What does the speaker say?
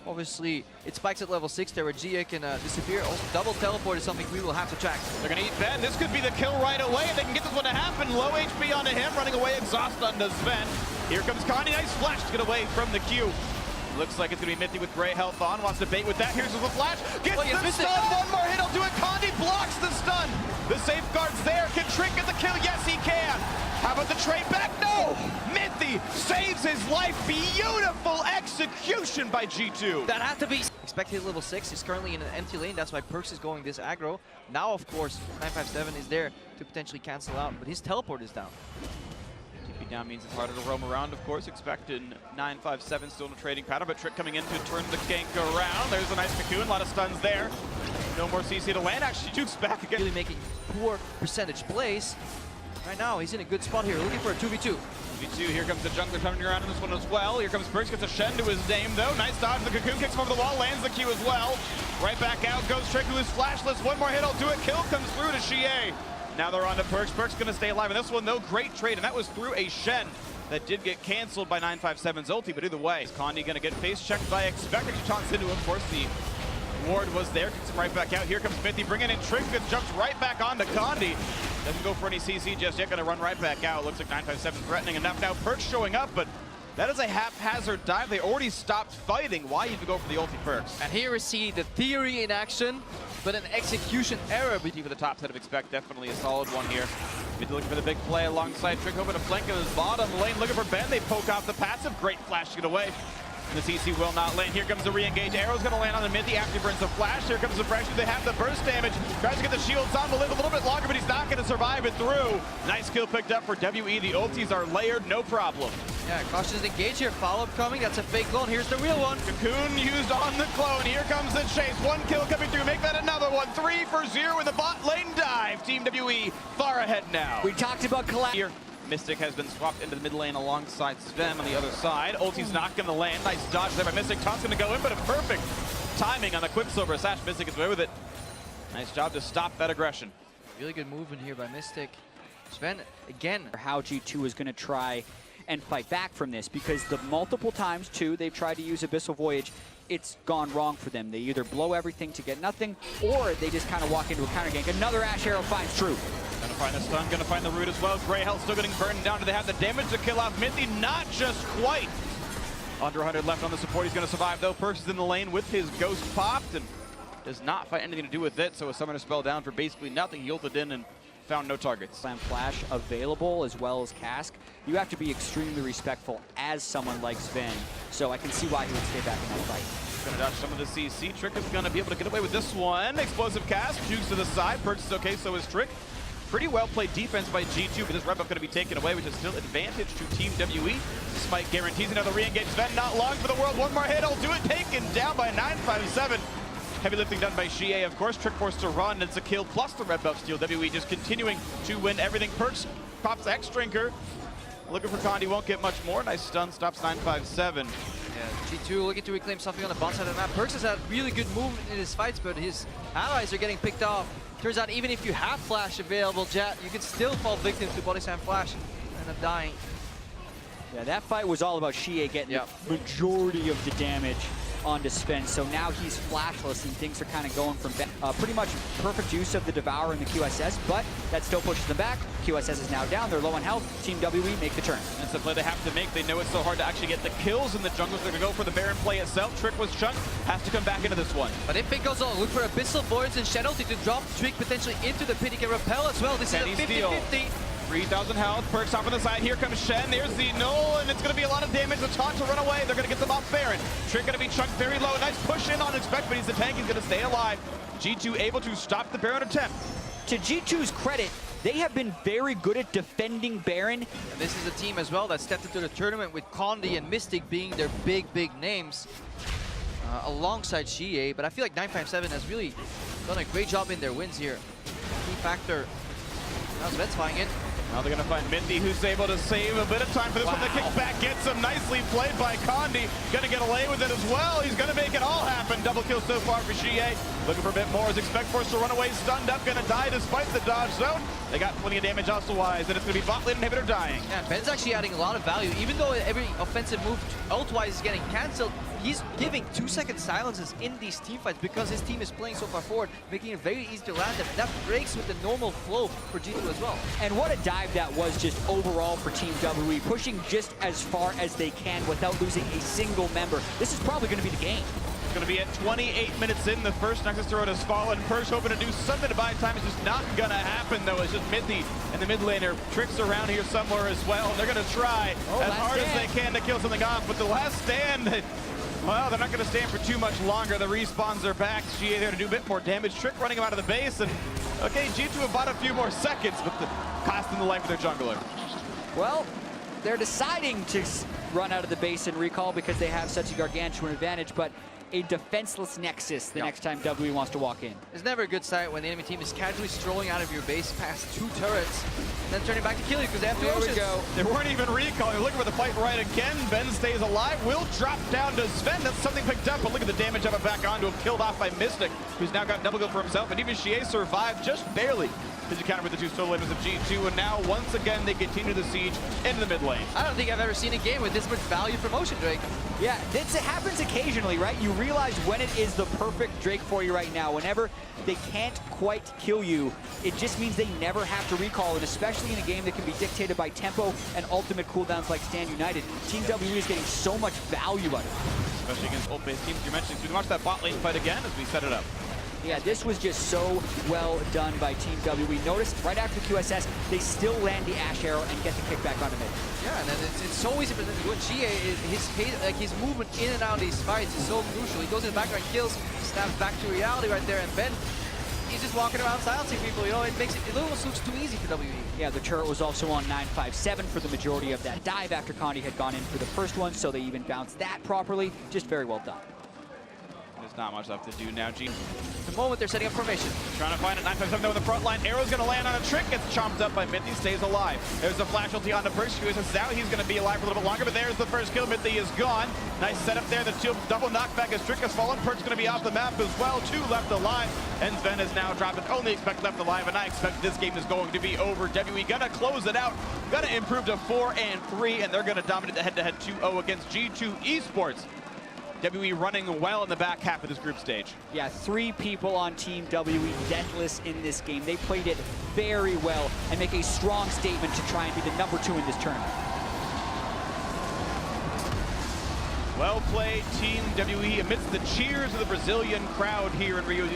Obviously, it spikes at level 6 there where GA can disappear. Also, double teleport is something we will have to track. They're going to eat Ben. This could be the kill right away. They can get this one to happen. Low HP onto him, running away, exhaust onto Sven. Here comes Connie. Nice flash to get away from the Q. Looks like it's going to be Mithy with gray health on. Wants to bait with that. Here's the flash. Gets the stun. One more hit. I'll do it. Connie blocks the stun. The safeguard's there. Can Trick get the kill? Yes, he can. How about the trade back? No! Mithy saves his life. Beautiful execution by G2. That had to be expected at level 6. He's currently in an empty lane. That's why Perkz is going this aggro. Now, of course, 957 is there to potentially cancel out, but his teleport is down. TP down means it's harder to roam around, of course. Expected 957 still in a trading pattern, but Trick coming in to turn the gank around. There's a nice cocoon. A lot of stuns there. No more CC to land. Actually, Duke's back again. Really making poor percentage plays. Right now, he's in a good spot here, looking for a 2v2. 2v2, here comes the jungler coming around in this one as well. Here comes Perkz, gets a Shen to his name though. Nice dodge, the cocoon kicks him over the wall, lands the Q as well. Right back out goes Trick, who is flashless. One more hit, I'll do it. Kill comes through to Xie. Now they're on to Perkz. Perkz gonna stay alive in this one though. Great trade, and that was through a Shen. That did get canceled by 957's ulti, but either way, is Condi gonna get face checked by Expector. She taunts into him, of course, the ward was there, kicks him right back out. Here comes Mithy, bringing in Trick, that jumps right back onto Condi. Doesn't go for any CC just yet, gonna run right back out. Looks like 957 threatening enough now. Perkz showing up, but that is a haphazard dive. They already stopped fighting. Why even go for the ulti Perkz? And here we see the theory in action, but an execution error. For the top set of Expect, definitely a solid one here. Mithy looking for the big play alongside Trick, hoping to flank in his bottom lane. Looking for Ben, they poke off the passive. Great flash to get away. The CC will not land. Here comes the re-engage. Arrow's going to land on the Mithy after he burns the flash. Here comes the pressure. They have the burst damage. Tries to get the shields on. Will live a little bit longer, but he's not going to survive it through. Nice kill picked up for WE. The ultis are layered, no problem. Yeah, cautious engage here. Follow-up coming. That's a fake clone. Here's the real one. Cocoon used on the clone. Here comes the chase. One kill coming through. Make that another one. 3 for 0 in the bot lane dive. Team WE far ahead now. We talked about collapse. Mystic has been swapped into the mid lane alongside Sven on the other side. Ulti's not going to land. Nice dodge there by Mystic. Taunt's going to go in, but a perfect timing on the Quicksilver Sash. Mystic is away with it. Nice job to stop that aggression. Really good movement here by Mystic. Sven, again. How G2 is going to try and fight back from this, because the multiple times, too, they've tried to use Abyssal Voyage, it's gone wrong for them. They either blow everything to get nothing, or they just kind of walk into a counter gank. Another Ash Arrow finds True. Gonna find the stun, gonna find the root as well. Grey Health still getting burned down. Do they have the damage to kill off Mithy? Not just quite. Under 100 left on the support. He's gonna survive though. Perkz is in the lane with his ghost popped and does not find anything to do with it. So a summoner spell down for basically nothing. He ulted in and found no targets. Slam Flash available as well as Cask. You have to be extremely respectful as someone like Sven. So I can see why he would stay back in that fight. Gonna dodge some of the CC. Trick is gonna be able to get away with this one. Explosive cast, jukes to the side. Perkz is okay, so is Trick. Pretty well played defense by G2, but this red buff going to be taken away, which is still advantage to Team WE. Smite guarantees another re-engage. Sven not long for the world. One more hit, I'll do it. Taken down by 957. Heavy lifting done by Xie, of course. Trick forced to run. It's a kill plus the red buff steal. WE just continuing to win everything. Perkz pops X Drinker. Looking for Condi, won't get much more. Nice stun, stops 957. Yeah, G2 looking to reclaim something on the bottom side of the map. Perkz has had really good movement in his fights, but his allies are getting picked off. Turns out even if you have Flash available, Jet, you can still fall victim to Body Slam Flash and end up dying. Yeah, that fight was all about Xie getting the majority of the damage onto Sven. So now he's flashless and things are kind of going from pretty much perfect use of the Devour and the QSS, but that still pushes them back. QSS is now down. They're low on health. Team WE make the turn. That's the play they have to make. They know it's so hard to actually get the kills in the jungle. They're going to go for the Baron play itself. Trick was chunked. Has to come back into this one. But if it goes on, look for Abyssal Voids and Shadow to drop Trick potentially into the pit. He can repel as well. This is a 50-50. 3,000 health. Perkz off on the side. Here comes Shen. There's the null, and it's going to be a lot of damage. The taunt to run away. They're going to get them off Baron. Trick going to be chunked very low. Nice push in on Expect, but he's the tank. He's going to stay alive. G2 able to stop the Baron attempt. To G2's credit, they have been very good at defending Baron. And this is a team as well that stepped into the tournament with Condi and Mystic being their big names alongside Xie. But I feel like 957 has really done a great job in their wins here. Key factor. Now Sven's flying in. Now they're going to find Mithy, who's able to save a bit of time for this one. The kickback gets him nicely played by Condi. Going to get away with it as well. He's going to make it all happen. double kill so far for GA. Looking for a bit more as Expect Force to run away, stunned up, gonna die despite the dodge zone. They got plenty of damage also-wise, and it's gonna be bot lane inhibitor dying. Yeah, Ben's actually adding a lot of value. Even though every offensive move ult-wise is getting cancelled, he's giving 2-second silences in these teamfights because his team is playing so far forward, making it very easy to land them. That breaks with the normal flow for G2 as well. And what a dive that was just overall for Team WWE, pushing just as far as they can without losing a single member. This is probably going to be the game. It's going to be at 28 minutes in. The first Nexus turret has fallen. Perkz hoping to do something to buy time. It's just not going to happen, though. It's just Mithy and the mid laner. Tricks around here somewhere as well. And they're going to try as hard as they can to kill something off. But the last stand, well, they're not going to stand for too much longer. The respawns are back. GA there to do a bit more damage. Trick running him out of the base. And, okay, G2 have bought a few more seconds, but costing the life of their jungler. Well, they're deciding to run out of the base and recall because they have such a gargantuan advantage, but a defenseless Nexus the next time WWE wants to walk in. It's never a good sight when the enemy team is casually strolling out of your base past 2 turrets, and then turning back to kill you because they have 2 oceans. There we go. They weren't even recalling. Looking for the fight right again. Ben stays alive. Will drop down to Sven. That's something picked up, but look at the damage of it back onto him. Killed off by Mystic, who's now got double kill for himself, and even Shie survived just barely. His encounter with the 2 solo laners of G2, and now once again they continue the siege into the mid lane. I don't think I've ever seen a game with this much value for motion, Drake. Yeah, it happens occasionally, right? You realize when it is the perfect Drake for you right now. Whenever they can't quite kill you, it just means they never have to recall, and especially in a game that can be dictated by tempo and ultimate cooldowns like Stand United. Team WWE is getting so much value out of it. Especially against ult-based teams you're mentioning. So we can watch that bot lane fight again as we set it up. Yeah, this was just so well done by Team W. We noticed right after the QSS, they still land the Ash Arrow and get the kickback onto mid. Yeah, and then it's so easy for when GA, his movement in and out of these fights is so crucial. He goes in the background, kills, snaps back to reality right there, and Ben, he's just walking around silencing people. You know, it almost looks too easy for WE. Yeah, the turret was also on 957 for the majority of that dive after Condi had gone in for the first one, so they even bounced that properly. Just very well done. There's not much left to do now. G. The moment they're setting up formation. Trying to find it. 957 though in the front line. Arrow's going to land on a trick. Gets chomped up by Mithy. Stays alive. There's a flash ulti on the Perkz. QSS out. He's going to be alive for a little bit longer, but there's the first kill. Mithy is gone. Nice setup there. The double knockback as Trick has fallen. Perkz going to be off the map as well. 2 left alive. And Sven is now dropping. Only Expect left alive, and I expect this game is going to be over. WE going to close it out. Going to improve to 4-3, and they're going to dominate the head-to-head 2-0 against G2 Esports. WE running well in the back half of this group stage. Yeah, 3 people on Team WE deathless in this game. They played it very well and make a strong statement to try and be the number 2 in this tournament. Well played, Team WE, amidst the cheers of the Brazilian crowd here in Rio.